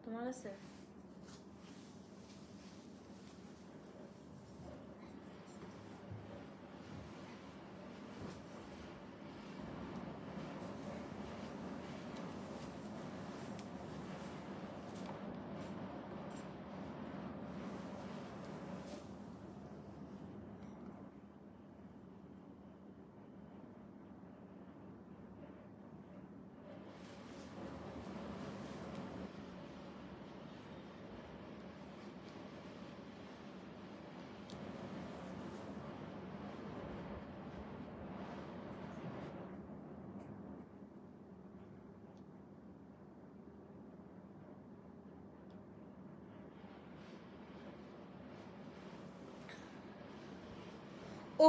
তোমার কাছে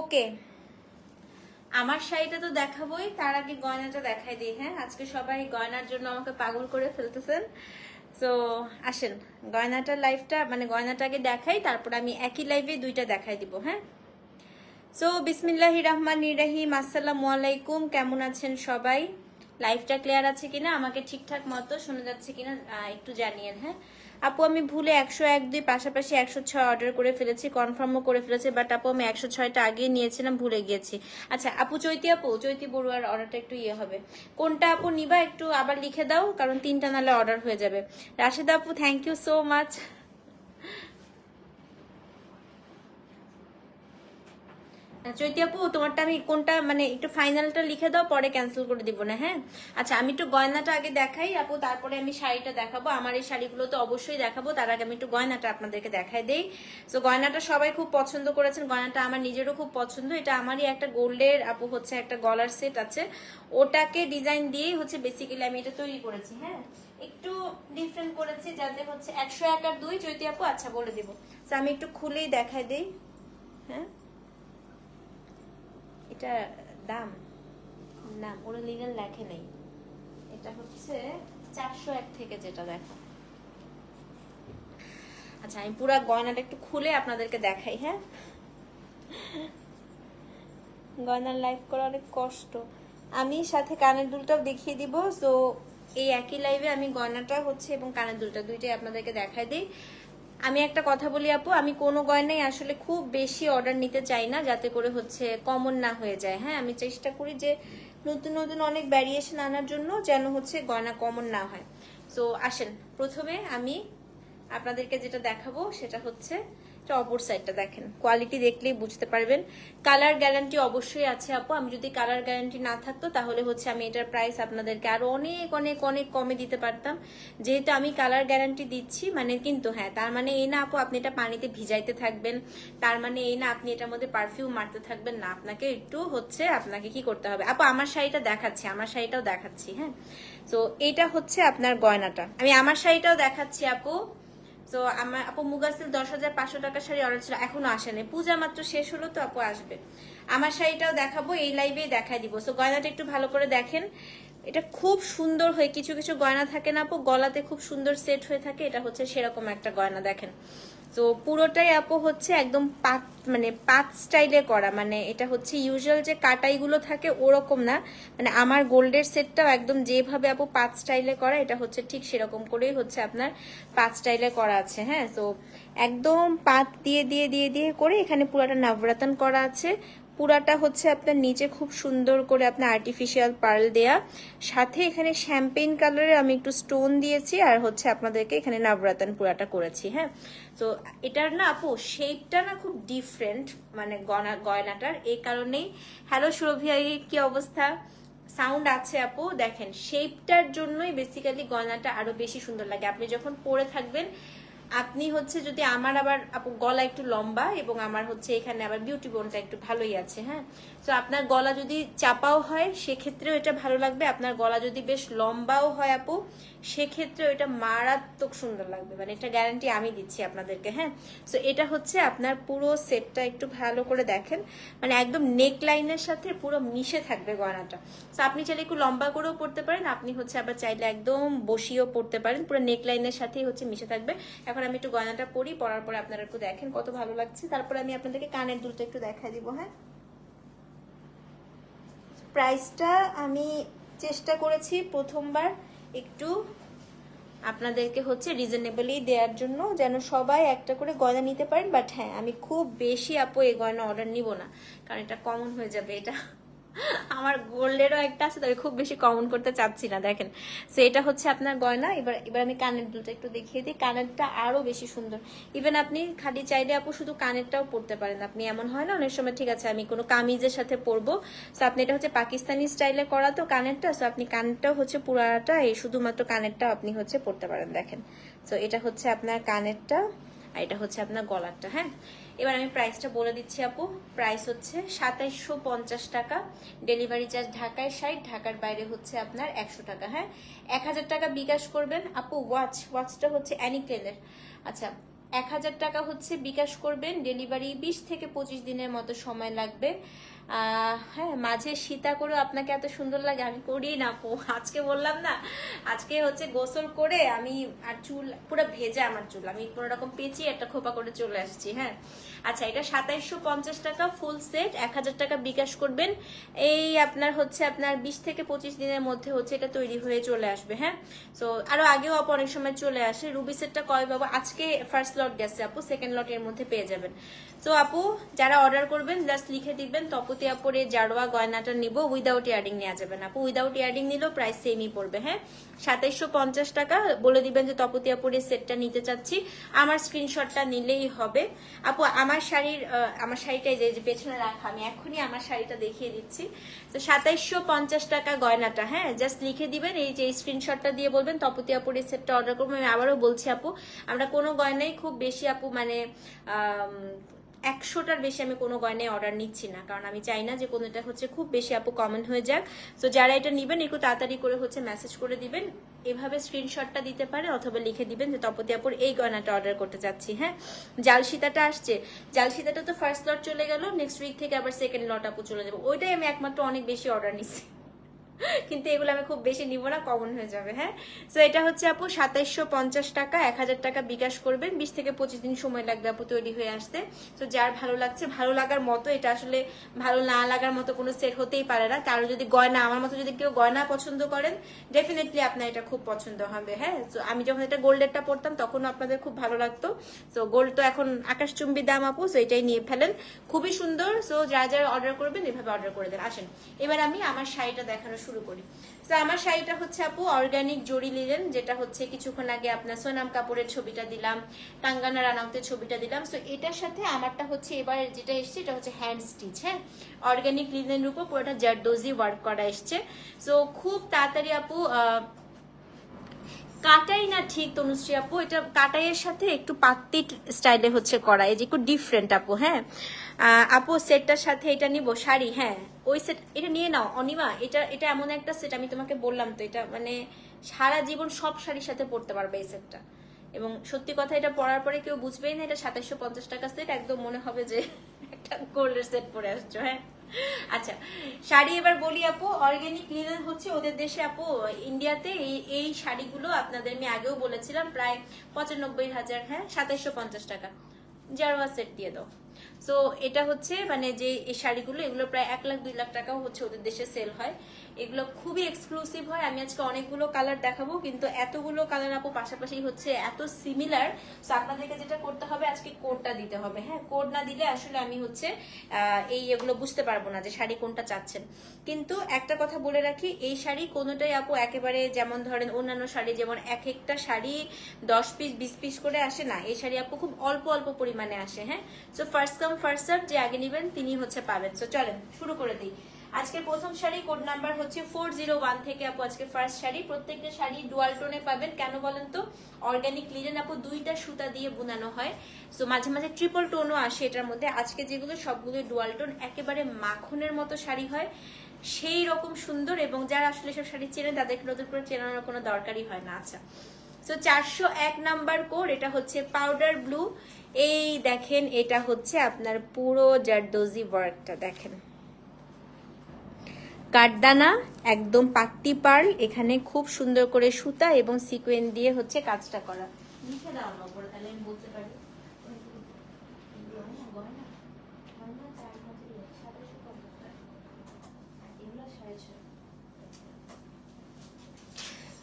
ওকে। আমার শাড়িটা তো দেখাবোই, তার আগে গয়নাটা দেখাই দিই। হ্যাঁ, আজকে সবাই গয়নার জন্য আমাকে পাগল করে ফেলতেছেন। সো আসেন গয়নাটার লাইভটা মানে গয়নাটা আগে দেখাই, তারপর আমি একই লাইভে দুইটা দেখাই দিব। হ্যাঁ, সো বিসমিল্লাহির রহমানির রহিম। আসসালামু আলাইকুম, কেমন আছেন সবাই? লাইভটা ক্লিয়ার আছে কিনা, আমাকে ঠিকঠাক মতো শোনা যাচ্ছে কিনা একটু জানিয়েন। হ্যাঁ আপু, আমি ভুলে 101, 2 পাশাপাশি 106 অর্ডার করে ফেলেছি, কনফার্মও করে ফেলেছি, বাট আপু আমি 106টা আগেই নিয়েছিলাম, ভুলে গিয়েছি। আচ্ছা আপু, চৈতি বড়ুয়ার অর্ডারটা একটু ইয়ে হবে। কোনটা আপু নিবা একটু আবার লিখে দাও, কারণ 3টা নালে অর্ডার হয়ে যাবে। রাশেদা আপু, থ্যাংক ইউ সো মাচ। চৈতি আপু, তোমারটা আমি কোনটা মানে একটু ফাইনালটা লিখে দাও, পরে ক্যান্সেল করে দিব না। হ্যাঁ আচ্ছা, আমি একটু গয়নাটা আগে দেখাই আপু, তারপরে আমি শাড়িটা দেখাবো। আমার এই শাড়িগুলো তো অবশ্যই দেখাবো, তার আগে আমি একটু গয়নাটা আপনাদেরকে দেখাই দেই। তো গয়নাটা সবাই খুব পছন্দ করেছেন, গয়নাটা আমার নিজেরও খুব পছন্দ। এটা আমারই একটা গোল্ডের আপু হচ্ছে একটা গলার সেট আছে, ওটাকে ডিজাইন দিয়েই হচ্ছে বেসিক্যালি আমি এটা তৈরি করেছি। হ্যাঁ, একটু ডিফারেন্ট করেছি যাতে হচ্ছে 101 আর 2 চৈতি আপু। আচ্ছা বলে দিব, তো আমি একটু খুলেই দেখাই দেই। হ্যাঁ, এটা দাম না ওরা লিগাল লেখে নেই, এটা হচ্ছে 401 থেকে যেটা দেখো। আচ্ছা আমি পুরো গয়নাটা একটু খুলে আপনাদেরকে দেখাই। হ্যাঁ, গয়নার লাইভ করা অনেক কষ্ট, আমি সাথে কানের দুলটাও দেখিয়ে দিব। সো এই একই লাইভে আমি গয়নাটা হচ্ছে এবং কানের দুলটা দুইটাই আপনাদেরকে দেখাই দিই। আমি একটা কথা বলি আপু, আমি কোনো গয়নাই আসলে খুব বেশি অর্ডার নিতে চাই না, যাতে করে হচ্ছে কমন না হয়ে যায়। হ্যাঁ, আমি চেষ্টা করি যে নতুন নতুন অনেক ভ্যারিয়েশন আনার জন্য, যেন হচ্ছে গয়না কমন না হয়। সো আসেন, প্রথমে আমি আপনাদেরকে যেটা দেখাবো সেটা হচ্ছে এটা অপর সাইডটা দেখেন, কোয়ালিটি দেখলেই বুঝতে পারবেন। কালার গ্যারান্টি অবশ্যই আছে আপু, আমি যদি কালার গ্যারান্টি না থাকতো তাহলে হচ্ছে আমি এটার প্রাইস আপনাদেরকে আরো অনেক অনেক অনেক কমে দিতে পারতাম। যেহেতু আমি কালার গ্যারান্টি দিচ্ছি মানে, কিন্তু হ্যাঁ তার মানে এই না আপু আপনি এটা পানিতে ভিজাইতে থাকবেন, তার মানে এই না আপনি এটার মধ্যে পারফিউম মারতে থাকবেন না, আপনাকে একটু হচ্ছে আপনাকে কি করতে হবে। আপু আমার শাড়িটা দেখাচ্ছি, আমার শাড়িটাও দেখাচ্ছি। হ্যাঁ, তো এটা হচ্ছে আপনার গয়নাটা, আমি আমার শাড়িটাও দেখাচ্ছি আপু। তো আমার আপু মুগাসিল 10,500 টাকা শাড়ি অর্ডার ছিল, এখনো আসেনি, পূজা মাত্র শেষ হলো তো আপু আসবে। আমার শাড়িটাও দেখাবো, এই লাইভেই দেখাই দিব। তো গয়নাটা একটু ভালো করে দেখেন, এটা খুব সুন্দর হয়। কিছু কিছু গয়না থাকে না আপু গলাতে খুব সুন্দর সেট হয়ে থাকে, এটা হচ্ছে সেরকম একটা গয়না দেখেন। তো পুরোটাই আপু হচ্ছে একদম পাত মানে পাত স্টাইলে করা, মানে এটা হচ্ছে ইউজুয়াল যে কাটাইগুলো থাকে ওরকম না, মানে আমার গোল্ডের সেটটাও একদম যেভাবে আপু পাত স্টাইলে করা, এটা হচ্ছে ঠিক সেরকম করেই হচ্ছে আপনার পাত স্টাইলে করা আছে। হ্যাঁ, তো একদম পাত দিয়ে দিয়ে দিয়ে দিয়ে করে এখানে পুরাটা নবরত্ন করা আছে। পুরাটা হচ্ছে আপনার নিচে খুব সুন্দর করে আপনার আর্টিফিশিয়াল পার্ল দেয়া, সাথে এখানে শ্যাম্পেইন কালারের আমি একটু স্টোন দিয়েছি, আর হচ্ছে আপনাদেরকে এখানে নবরত্ন পুরাটা করেছি। হ্যাঁ, তো এটার না আপু শেপটা না খুব ডিফারেন্ট, মানে গয়নাটার এই কারণেই। হ্যালো সুরভিয়া, কি অবস্থা? সাউন্ড আছে আপু, দেখেন শেপটার জন্যই বেসিক্যালি গয়নাটা আরো বেশি সুন্দর লাগে। আপনি যখন পরে থাকবেন, আপনি হচ্ছে যদি আমার আবার আপু গলা একটু লম্বা এবং আমার হচ্ছে এখানে আবার বিউটি বোনটা একটু ভালোই আছে। হ্যাঁ, তো আপনার গলা যদি চাপাও হয় সেক্ষেত্রেও এটা ভালো লাগবে, আপনার গলা যদি বেশ লম্বাও হয় আপু সেক্ষেত্রেও এটা মারাত্মক সুন্দর লাগবে, মানে এটা গ্যারান্টি আমি দিচ্ছি আপনাদেরকে। হ্যাঁ, তো এটা হচ্ছে আপনার পুরো সেটটা একটু ভালো করে দেখেন, মানে একদম নেক লাইনের সাথে পুরো মিশে থাকবে গয়নাটা। তো আপনি চাইলে একটু লম্বা করেও পড়তে পারেন, আপনি হচ্ছে আবার চাইলে একদম বসিয়েও পড়তে পারেন, পুরো নেক লাইনের সাথেই হচ্ছে মিশে থাকবে। এখন আমি একটু গয়নাটা পরি, পরার পরে আপনারা একটু দেখেন কত ভালো লাগছে, তারপরে আমি আপনাদেরকে কানের দুলটা একটু দেখাই দিব। হ্যাঁ, প্রাইসটা আমি চেষ্টা করেছি প্রথমবার একটু আপনাদেরকে হচ্ছে রিজনেবলি দেওয়ার জন্য, যেন সবাই একটা করে গয়না নিতে পারেন। বাট হ্যাঁ, আমি খুব বেশি আপু এই গয়না অর্ডার নিব না, কারণ এটা কমন হয়ে যাবে। এটা আমার গোল্ডেরও একটা আছে, তবে খুব বেশি কমন করতে চাচ্ছি না। দেখেন, সো এটা হচ্ছে আপনার গয়না। এবার আমি কানের দুলটা একটু দেখিয়ে দিই। কানেরটা আরো বেশি সুন্দর। ইভেন আপনি খালি চাইলে আপু শুধু কানেরটাও পরতে পারেন। আপনি এমন হয় না অনেক সময়, ঠিক আছে আমি কোনো কামিজের সাথে পরবো, সো আপনি এটা হচ্ছে পাকিস্তানি স্টাইলে করা তো কানেরটা, সো আপনি কানেরটাও হচ্ছে পুরাটা, এই শুধুমাত্র কানেরটা আপনি হচ্ছে পরতে পারেন। দেখেন, সো এটা হচ্ছে আপনার কানেরটা, আর এটা হচ্ছে আপনার গলারটা। হ্যাঁ, এবার আমি প্রাইসটা বলে দিচ্ছি আপু। প্রাইস হচ্ছে 2750 টাকা। ডেলিভারি চার্জ ঢাকায় 60, ঢাকার বাইরে হচ্ছে আপনার 100 টাকা। হ্যাঁ, 1000 টাকা বিকাশ করবেন আপু। ওয়াচটা হচ্ছে অ্যানিক্লেনের। আচ্ছা, 1000 টাকা হচ্ছে বিকাশ করবেন। ডেলিভারি 20 থেকে 25 দিনের মতো সময় লাগবে। হ্যাঁ, মাঝে সীতা করেও আপনাকে এত সুন্দর লাগে, আমি করি না আপু। আজকে বললাম না, আজকে হচ্ছে গোসল করে আমি, আর চুল পুরো ভেজা আমার চুল, আমি কোনো রকম পেঁচিয়ে একটা খোপা করে চলে আসছি। হ্যাঁ, আচ্ছা, এটা 2750 টাকা ফুল সেট। 1000 টাকা বিকাশ করবেন। এই আপনার হচ্ছে আপনার 20 থেকে 25 দিনের মধ্যে হচ্ছে এটা তৈরি হয়ে চলে আসবে। হ্যাঁ, সো আরো আগেও আপু অনেক সময় চলে আসে। রুবি সেটটা কয় বাবু, আজকে ফার্স্ট লট গেছে আপু, সেকেন্ড লটের মধ্যে পেয়ে যাবেন। তো আপু যারা অর্ডার করবেন জাস্ট লিখে দিবেন তপতি আপুরে জারোয়া গয়নাটা নিব, উইদাউট ইয়ারিং নেওয়া যাবে না আপু। উইদাউট ইয়ারিং নিলেও প্রাইস সেমই পড়বে। হ্যাঁ, 2750 টাকা। বলে দিবেন যে তপতি আপুরে সেটটা নিতে চাচ্ছি, আমার স্ক্রিনশটটা নিলেই হবে আপু। আমার শাড়িটাই যে পেছনে রাখা, আমি এখনই আমার শাড়িটা দেখিয়ে দিচ্ছি। তো 2750 টাকা গয়নাটা। হ্যাঁ, জাস্ট লিখে দিবেন, এই যে স্ক্রিনশটটা দিয়ে বলবেন তপতি আপুরে সেটটা অর্ডার করবো। আমি আবারও বলছি আপু, আমরা কোনো গয়নাই খুব বেশি আপু মানে 100টার বেশি আমি কোনো গয়নায় অর্ডার নিচ্ছি না, কারণ আমি চাই না যে কোনোটা হচ্ছে খুব বেশি আপু কমন হয়ে যাক। তো যারা এটা নিবেন একটু তাড়াতাড়ি করে হচ্ছে মেসেজ করে দিবেন, এভাবে স্ক্রিনশটটা দিতে পারে, অথবা লিখে দিবেন যে তপতি আপুর এই গয়নাটা অর্ডার করতে চাচ্ছি। হ্যাঁ, জাল সীতাটা আসছে। জাল সীতাটা তো ফার্স্ট লট চলে গেল, নেক্সট উইক থেকে আবার সেকেন্ড লট আপু চলে যাবো। ওইটাই আমি একমাত্র অনেক বেশি অর্ডার নিচ্ছি, কিন্তু এগুলো আমি খুব বেশি নিব না, কমন হয়ে যাবে। হ্যাঁ, সো এটা হচ্ছে আপু 2750 টাকা। 1000 টাকা বিকাশ করবেন। 20 থেকে 25 দিন সময় লাগবে আপু তৈরি হয়ে আসতে। তো যার ভালো লাগছে, ভালো লাগার মতো, এটা আসলে ভালো না লাগার মতো কোনো সেট হতেই পারে না। কারো যদি গয়না, আমার মতো যদি কেউ গয়না পছন্দ করেন, ডেফিনেটলি আপনার এটা খুব পছন্দ হবে। হ্যাঁ, তো আমি যখন এটা গোল্ডেরটা পড়তাম তখনও আপনাদের খুব ভালো লাগতো। তো গোল্ড তো এখন আকাশচুম্বী দাম আপু, সো এটাই নিয়ে ফেলেন, খুবই সুন্দর। সো যারা যারা অর্ডার করবেন এভাবে অর্ডার করে দেন। আসেন এবার আমি আমার শাড়িটা দেখানো শুরু করি। তো আমার শাড়িটা হচ্ছে আপু অর্গানিক জরি লিলেন, যেটা হচ্ছে কিছুক্ষণ আগে আপনার সোনাম কাপড়ের ছবিটা দিলাম, কাঙ্গানা রানাউতের ছবিটা দিলাম। সো এটার সাথে আমারটা হচ্ছে এবার যেটা এসছে এটা হচ্ছে হ্যান্ড স্টিচ। হ্যাঁ, অর্গানিক লিলেনের উপর পুরোটা জারদোজি ওয়ার্ক করা এসছে। সো খুব তাড়াতাড়ি আপু কাটাই না ঠিক তনুশ্রী আপু, এটা কাটাইয়ের সাথে একটু পাত্তি স্টাইলে হচ্ছে করা, এই যে একটু ডিফারেন্ট আপু। হ্যাঁ আপু, সেটটার সাথে এটা নিব শাড়ি। হ্যাঁ, ওই সেট এটা নিয়ে নাও অনিমা। এটা এমন একটা সেট, আমি তোমাকে বললাম তো, এটা মানে সারা জীবন সব শাড়ির সাথে পরতে পারবে এই সেটটা। এবং সত্যি কথা, এটা পরার পরে কেউ বুঝবেই না এটা 2750 টাকা সেট, একদম মনে হবে যে একটা গোল্ডের সেট পরে আসছো। হ্যাঁ, আচ্ছা শাড়ি এবার বলি আপু। অর্গানিক লিনেন হচ্ছে ওদের দেশে আপু, ইন্ডিয়াতে এই শাড়িগুলো আপনাদের আমি আগেও বলেছিলাম প্রায় 95,000। হ্যাঁ, 2750 টাকা জারোয়া সেট দিয়ে দাও। সো এটা হচ্ছে মানে যে এই শাড়িগুলো, এগুলো প্রায় 1 লাখ 2 লাখ টাকাও হচ্ছে ওদের দেশে সেল হয়। এগুলো খুবই এক্সক্লুসিভ হয়। আমি আজকে অনেকগুলো কালার দেখাবো, কিন্তু এতগুলো কালার আপু পাশাপাশি হচ্ছে এত সিমিলার। সো আপনাদেরকে যেটা করতে হবে, আজকে কোডটা দিতে হবে। হ্যাঁ, কোড না দিলে আসলে আমি হচ্ছে এগুলো বুঝতে পারবো না যে শাড়ি কোনটা চাচ্ছেন। কিন্তু একটা কথা বলে রাখি, এই শাড়ি কোনোটাই আপু একেবারে যেমন ধরেন অন্যান্য শাড়ি যেমন এক একটা শাড়ি 10 পিস 20 পিস করে আসে না, এই শাড়ি আপু খুব অল্প অল্প পরিমাণে আসে। হ্যাঁ, so first come first serve, যে আগে নেবেন তিনি হচ্ছে পাবেন। সো চলেন শুরু করে দিই। আজকে প্রথম শাড়ি, কোড নাম্বার হচ্ছে 401 থেকে আপু আজকে ফার্স্ট শাড়ি। প্রত্যেকটা শাড়ি ডুয়াল টোনে পাবেন। কেন বলেন তো, অর্গানিক লিনেন আপু 2টা সুতা দিয়ে বুনানো হয়। সো মাঝে মাঝে ট্রিপল টোনও আসে এটার মধ্যে। আজকে যেগুলো সবগুলো ডুয়াল টোন, একেবারে মাখনের মতো শাড়ি হয়, সেই রকম সুন্দর। এবং যারা আসলে সব শাড়ি চেনেন তাদেরকে নতুন করে চেনানোর কোনো দরকারই হয় না। আচ্ছা, সো 401 নাম্বার কোড, এটা হচ্ছে পাউডার ব্লু। এই দেখেন, এটা হচ্ছে আপনার পুরো জারদোজি ওয়ার্কটা দেখেন, কাঠদানা একদম পাত্তি পার্ল, এখানে খুব সুন্দর করে সুতা এবং সিকোয়েন্স দিয়ে হচ্ছে কাজটা করা। লিখে দাও না উপরে, তাহলে আমি বলতে পারি।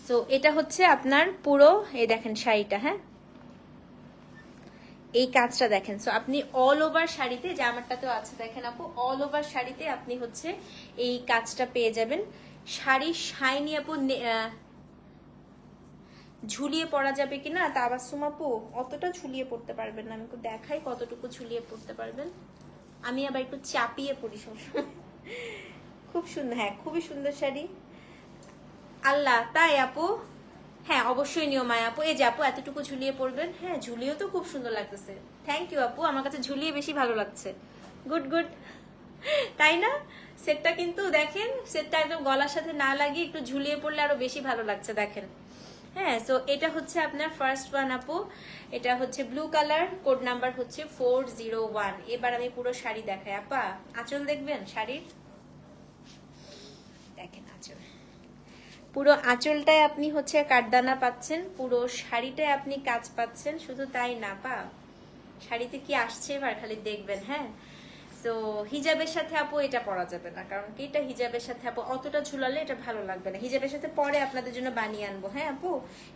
তো তো এটা হচ্ছে আপনার পুরো, এই দেখেন শাড়িটা, হ্যাঁ এই কাজটা দেখেন। সো আপনি অল ওভার শাড়িতে, জামারটাতেও আছে দেখেন আপু, অল ওভার শাড়িতে আপনি হচ্ছে এই কাজটা পেয়ে যাবেন। শাড়ি শাইনি আপু, ঝুলিয়ে পরা যাবে কিনা তাবাসসুম আপু, অতটা ঝুলিয়ে পড়তে পারবেন না, আমি একটু দেখাই কতটুকু ঝুলিয়ে পড়তে পারবেন। আমি আবার একটু চাপিয়ে পড়ি সবসময়। খুব সুন্দর, হ্যাঁ খুবই সুন্দর শাড়ি। আল্লাহ, তাই আপু? হ্যাঁ অবশ্যই নিও মায়া আপু। এই যে আপু এতটুকু ঝুলিয়ে পড়বেন, হ্যাঁ ঝুলিয়েও তো খুব সুন্দর লাগতেছে। থ্যাংক ইউ আপু, আমার কাছে ঝুলিয়ে বেশি ভালো লাগছে। গুড গুড, তাই না? সেটটা কিন্তু দেখেন, সেটটা একদম গলার সাথে না লাগিয়ে একটু ঝুলিয়ে পড়লে আরো বেশি ভালো লাগছে দেখেন। হ্যাঁ, সো এটা হচ্ছে আপনার ফার্স্ট ওয়ান আপু, এটা হচ্ছে ব্লু কালার, কোড নাম্বার হচ্ছে 401। এবার আমি পুরো শাড়ি দেখাই আপা, আঁচল দেখবেন শাড়ির, দেখেন আঁচল, পুরো আঁচলটায় আপনি হচ্ছে কাঠদানা পাচ্ছেন, পুরো শাড়িটায় আপনি কাজ পাচ্ছেন। শুধু তাই না পা, শাড়িতে কি আসছে এবার খালি দেখবেন। হ্যাঁ, তো হিজাবের সাথে আপু এটা পরা যাবে না, কারণ কি এটা হিজাবের সাথে আপু অতটা ঝুলালে এটা ভালো লাগবে না। হিজাবের সাথে পরে আপনাদের জন্য বানিয়ে আনবো। হ্যাঁ আপু,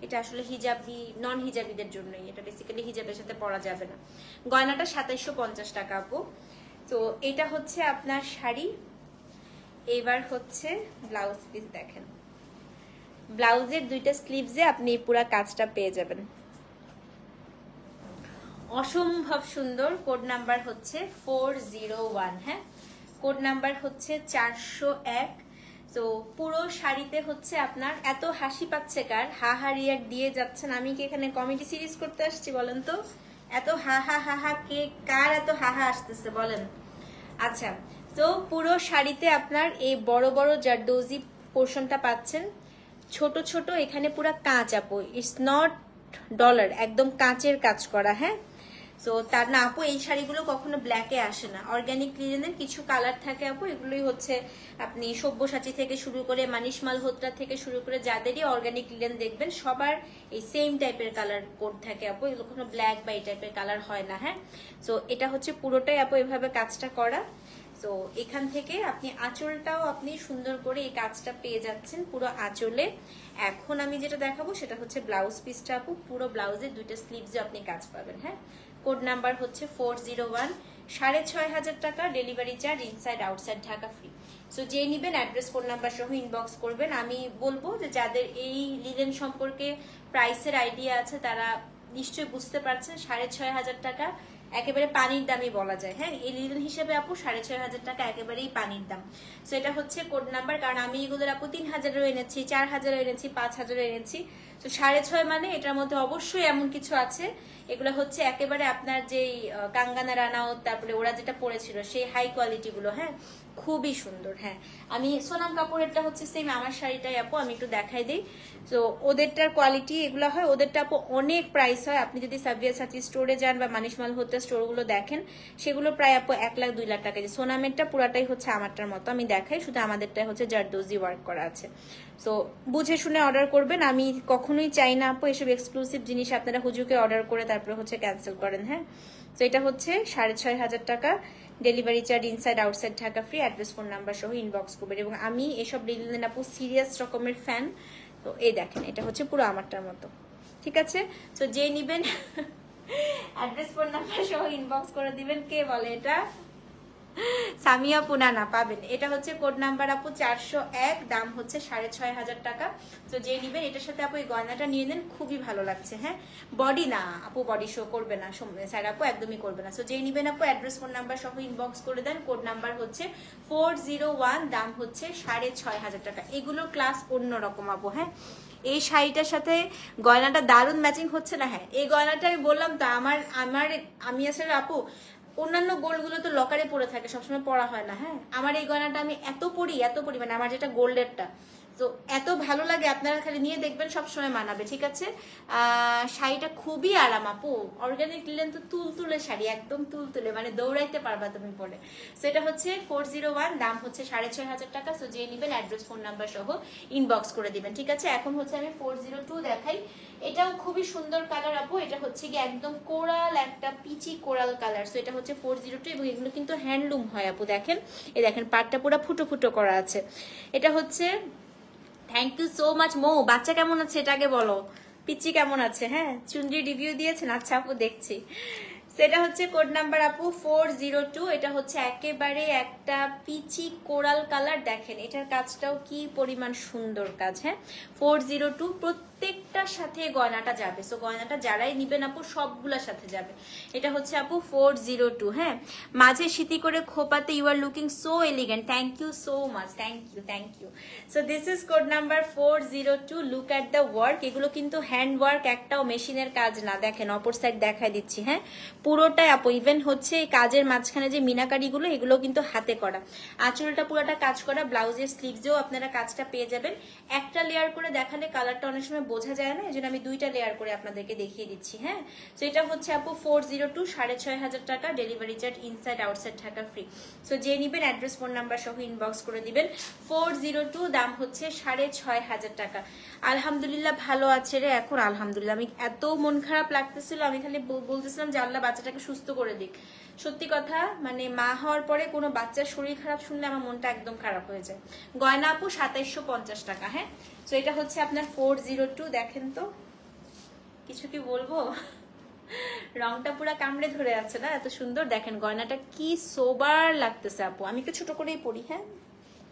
এটা আসলে হিজাবি নন হিজাবিদের জন্যই, এটা বেসিক্যালি হিজাবের সাথে পরা যাবে না। গয়নাটা 2750 টাকা আপু। তো এটা হচ্ছে আপনার শাড়ি। এবার হচ্ছে ব্লাউজ পিস দেখেন, ব্লাউজের দুইটা স্লিভসে আপনি পুরো কাজটা পেয়ে যাবেন, অসম্ভব সুন্দর। কোড নাম্বার হচ্ছে 401। হ্যাঁ, কোড নাম্বার হচ্ছে 401। তো পুরো শাড়িতে হচ্ছে আপনার এত হাসি পাচ্ছে কার, হা হা রিয়াক্ট দিয়ে যাচ্ছেন। আমি কি এখানে কমেডি সিরিজ করতে আসছি বলেন তো? এত হা হা হা হা কে, কার এত হা হা আসতেছে বলেন? আচ্ছা, তো পুরো শাড়িতে আপনার এই বড় বড় জারদৌজি পোর্শনটা পাচ্ছেন, ছোট ছোট এখানে পুরো কাঁচ আপু, ইটস নট ডলার, একদম কাঁচের কাজ করা। হ্যাঁ, তো তার না আপু এই শাড়িগুলো কখনো ব্ল্যাকে আসে না, অর্গানিক লিনেনের কিছু কালার থাকে আপু, এগুলোই হচ্ছে আপনি সব্যসাচী থেকে শুরু করে মানিশ মালহোত্রা থেকে শুরু করে যাদেরই অর্গানিক লিনেন দেখবেন সবার এই সেম টাইপের কালার কোড থাকে আপু, এগুলো কখনো ব্ল্যাক বা এই টাইপের কালার হয় না। হ্যাঁ, তো এটা হচ্ছে পুরোটাই আপু এভাবে কাজটা করা। তো এখান থেকে আপনি আঁচলটাও আপনি সুন্দর করে এই কাজটা পেয়ে যাচ্ছেন পুরো আঁচলে। এখন আমি যেটা দেখাবো সেটা হচ্ছে ব্লাউজ পিসটা আপু, পুরো ব্লাউজের দুইটা স্লিভসে আপনি কাজ পাবেন। হ্যাঁ, কোড নাম্বার হচ্ছে 401, 6500 টাকা, delivery charge inside outside Dhaka free. So যে নিবেন অ্যাড্রেস ফোন নাম্বার সহ ইনবক্স করবেন। আমি বলবো যে যাদের এই লিনেন সম্পর্কে প্রাইসের আইডিয়া আছে তারা নিশ্চয়ই বুঝতে পারছেন 6500 টাকা একেবারে পানির দামই বলা যায়। হ্যাঁ, এই লিনেন হিসেবে আপু 6500 টাকা একেবারেই পানির দাম। সো এটা হচ্ছে কোড নাম্বার, কারণ আমি এগুলোর আপু 3000-এরও এনেছি, 4000-এরও এনেছি, 5000-এরও এনেছি। তো 6.5 মানে এটার মধ্যে অবশ্যই এমন কিছু আছে, এগুলো হচ্ছে একেবারে আপনার যেই কাঙ্গানা রানাউত তারপরে ওরা যেটা পড়েছিল সেই হাই কোয়ালিটি গুলো। হ্যাঁ, খুবই সুন্দর। হ্যাঁ, আমি সোনাম কাপড়েরটা হচ্ছে সেম আমার শাড়িটাই আপু, আমি একটু দেখাই দিই। তো ওদেরটার কোয়ালিটি এগুলো হয়, ওদেরটা আপু অনেক প্রাইস হয়। আপনি যদি সাবিয়া সাচি স্টোরে যান বা মানিশ মালহোত্রা স্টোরগুলো দেখেন, সেগুলো প্রায় আপু 1 লাখ 2 লাখ টাকা। যে সোনামেরটা পুরাটাই হচ্ছে আমারটার মতো, আমি দেখাই, শুধু আমাদেরটাই হচ্ছে জারদৌজি ওয়ার্ক করা আছে। সো বুঝে শুনে অর্ডার করবেন। আমি কখনোই চাই না আপু এসব এক্সক্লুসিভ জিনিস আপনারা হুজুকে অর্ডার করে তারপরে হচ্ছে ক্যান্সেল করেন। হ্যাঁ, তো এটা হচ্ছে 6500 টাকা, delivery charge inside outside Dhaka free, address phone number সহ ইনবক্স করবেন। এবং আমি এসব লিনেন আপু সিরিয়াস রকমের ফ্যান। তো এই দেখেন, এটা হচ্ছে পুরো আমারটার মতো। ঠিক আছে, তো যে নিবেন অ্যাড্রেস ফোন নাম্বার সহ ইনবক্স করে দিবেন। কে বলে এটা? সামিয়া পুনানা পাবেন। এটা হচ্ছে কোড নাম্বার আপু 401, দাম হচ্ছে 6500 টাকা। তো যে নিবেন এটার সাথে আপু এই গয়নাটা নিয়ে নেন, খুবই ভালো লাগছে। হ্যাঁ, বডি না আপু, বডি শো করবে না স্যার আপু, একদমই করবে না। তো যে নিবেন আপু অ্যাড্রেস ফোন নাম্বার সহ ইনবক্স করে দেন। কোড নাম্বার হচ্ছে 401, দাম হচ্ছে 6500 টাকা। এগুলো ক্লাস অন্যরকম আপু। হ্যাঁ, এই শাড়িটার সাথে গয়নাটা দারুণ ম্যাচিং হচ্ছে না? হ্যাঁ, এই গয়নাটা আমি বললাম তো আমি আসলে আপু অন্যান্য গোল্ডগুলো তো লকারে পরে থাকে, সবসময় পরা হয় না। হ্যাঁ, আমার এই গয়নাটা আমি এত পরি মানে আমার যেটা গোল্ডেরটা, তো এত ভালো লাগে, আপনারা খালি নিয়ে দেখবেন, সবসময় মানাবে। ঠিক আছে, শাড়িটা খুবই আরাম আপু, অর্গানিক লিনেন তো তুলতুলে শাড়ি, একদম তুলতুলে, মানে দৌড়াইতে পারবা তুমি পরে। সো এটা হচ্ছে 401, দাম হচ্ছে 6500 টাকা। সো যে নিবেন অ্যাড্রেস ফোন নাম্বার সহ ইনবক্স করে দিবেন। ঠিক আছে, এখন হচ্ছে আমি 402 দেখাই। এটাও খুবই সুন্দর কালার আপু, এটা হচ্ছে কি একদম কোরাল, একটা পিচি কোরাল কালার। সো এটা হচ্ছে 402, এবং এগুলো কিন্তু হ্যান্ডলুম হয় আপু। দেখেন, এই দেখেন পাটটা পুরো ফুটো ফুটো করা আছে। এটা হচ্ছে থ্যাংক ইউ সো মাচ মো। বাচ্চা কেমন আছে এটা আগে বলো, পিচি কেমন আছে? হ্যাঁ, চুনরি রিভিউ দিয়েছেন? আচ্ছা আপু দেখছি। সেটা হচ্ছে কোড নাম্বার আপু 402। এটা হচ্ছে একেবারে একটা পিচি কোরাল কালার, দেখেন এটার কাজটাও কি পরিমাণ সুন্দর কাজ। হ্যাঁ 402 প্রত্যেকটার সাথে গয়নাটা যাবে, সো গয়নাটা যারাই নিবেন আপু সবগুলোর সাথে যাবে। এটা হচ্ছে আপু 402। হ্যাঁ, মাঝে সিটি করে খোপাতে you are looking so elegant, thank you so much, thank you thank you. So this is code number 402। Look at the work, এগুলো কিন্তু হ্যান্ড ওয়ার্ক, একটাও মেশিনের কাজ না। দেখেন অপর সাইড দেখাই দিচ্ছি। হ্যাঁ পুরোটাই আপু, ইভেন হচ্ছে এই কাজের মাঝখানে যে মিনাকারি গুলো এগুলো কিন্তু হাতে করা। আঁচলটা পুরোটা কাজ করা, ব্লাউজের স্লিভসেও আপনারা কাজটা পেয়ে যাবেন। একটা লেয়ার করে দেখালে কালারটা অনেক সময় বোঝা যায় না, এই জন্য আমি দুইটা লেয়ার করে আপনাদেরকে দেখিয়ে দিচ্ছি। হ্যাঁ তো এটা হচ্ছে আপু 402, 6500 টাকা, delivery charge inside outside Dhaka free. So যে নিবেন অ্যাড্রেস ফোন নাম্বার সহ ইনবক্স করে দিবেন। 402 দাম হচ্ছে 6500 টাকা। আলহামদুলিল্লাহ ভালো আছে রে এখন, আলহামদুলিল্লাহ। আমি এত মন খারাপ লাগতেছিল, আমি খালি বলতেছিলাম যে আল্লাহ বাচ্চাটাকে সুস্থ করে দিক। সত্যি কথা, মানে মা হওয়ার পরে কোনো বাচ্চার শরীর খারাপ শুনলে আমার মনটা একদম খারাপ হয়ে যায়। গয়না আপু 2750 টাকা। হ্যাঁ তো এটা হচ্ছে আপনার 402। দেখেন তো কিছু কি বলবো, রংটা পুরো কামড়ে ধরে আছে না, এত সুন্দর। দেখেন গয়নাটা কি সোবার লাগতেছে আপু। আমি একটু ছোট করেই পরি, হ্যাঁ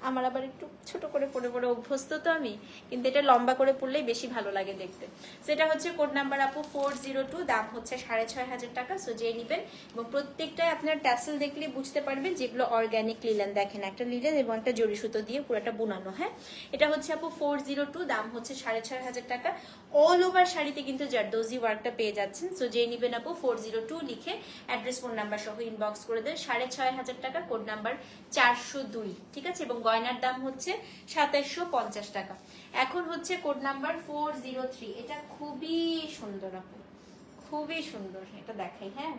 আমার আবার একটু ছোট করে পরে পরে অভ্যস্ত তো আমি, কিন্তু এটা লম্বা করে পরলেই বেশি ভালো লাগে দেখতে। সেটা হচ্ছে কোড নাম্বার আপু 402, দাম হচ্ছে 6500 টাকা। সো যে নিবেন, এবং প্রত্যেকটাই আপনার ট্যাসেল দেখলে বুঝতে পারবেন যেগুলো অর্গানিক লিলেন। দেখেন একটা লিলেন এবং একটা জরি সুতো দিয়ে পুরোটা বুনানো। হ্যাঁ এটা হচ্ছে আপু 402, দাম হচ্ছে 6500 টাকা। অল ওভার শাড়িতে কিন্তু জারদোজি ওয়ার্কটা পেয়ে যাচ্ছেন। সো যে নিবেন আপু 402 লিখে অ্যাড্রেস ফোন নাম্বার সহ ইনবক্স করে দেন। 6500 টাকা, কোড নাম্বার 402, ঠিক আছে। এবং গয়নার দাম হচ্ছে 2750 টাকা। এখন হচ্ছে কোড নাম্বার 403। এটা খুবই সুন্দর আপু, খুবই সুন্দর। এটা দেখাই, হ্যাঁ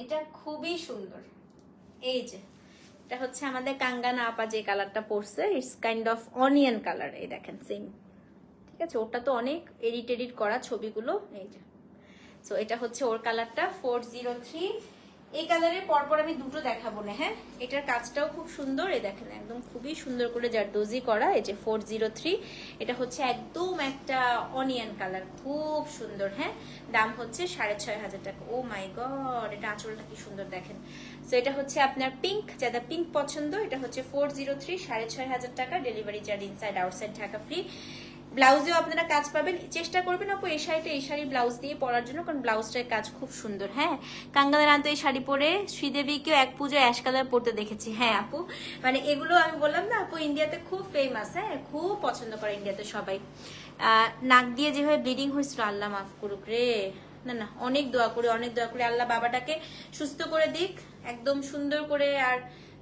এটা খুবই সুন্দর। এই যে এটা হচ্ছে আমাদের কাঙ্গানা আপা যে কালারটা পরছে, it's kind of onion colour. এই দেখেন সেম, ঠিক আছে। ওটা তো অনেক এডিট এডিট করা ছবিগুলো, এই যে। সো এটা হচ্ছে ওর কালারটা 403। এই কালারের পরপর আমি দুটো দেখাবো না। হ্যাঁ এটার কাজটাও খুব সুন্দর, এই দেখেন একদম খুবই সুন্দর করে জারদোজি করা। এই যে 403, এটা হচ্ছে একদম একটা অনিয়ন কালার, খুব সুন্দর। হ্যাঁ দাম হচ্ছে 6500 টাকা। ও মাই গড, এটা আঁচলটা কি সুন্দর দেখেন। সো এটা হচ্ছে আপনার পিঙ্ক, যাদের পিঙ্ক পছন্দ, এটা হচ্ছে 403, 6500 টাকা, delivery charge inside outside Dhaka free. ব্লাউজেও আপনারা কাজ পাবেন। চেষ্টা করবেন আপু এই শাড়িটা এই শাড়ি ব্লাউজ দিয়ে পরার জন্য, কারণ ব্লাউজটার কাজ খুব সুন্দর। হ্যাঁ কাঙ্গালের আনতো এই শাড়ি পরে শ্রীদেবীকেও এক পুজোয় অ্যাশ কালার পরতে দেখেছি। হ্যাঁ আপু, মানে এগুলো আমি বললাম না আপু, ইন্ডিয়াতে খুব ফেমাস। হ্যাঁ খুব পছন্দ করে ইন্ডিয়াতে সবাই। নাক দিয়ে যেভাবে ব্লিডিং হয়েছিল, আল্লাহ মাফ করুক রে। না না, অনেক দোয়া করি, অনেক দোয়া করি আল্লাহ বাবাটাকে সুস্থ করে দিক একদম সুন্দর করে। আর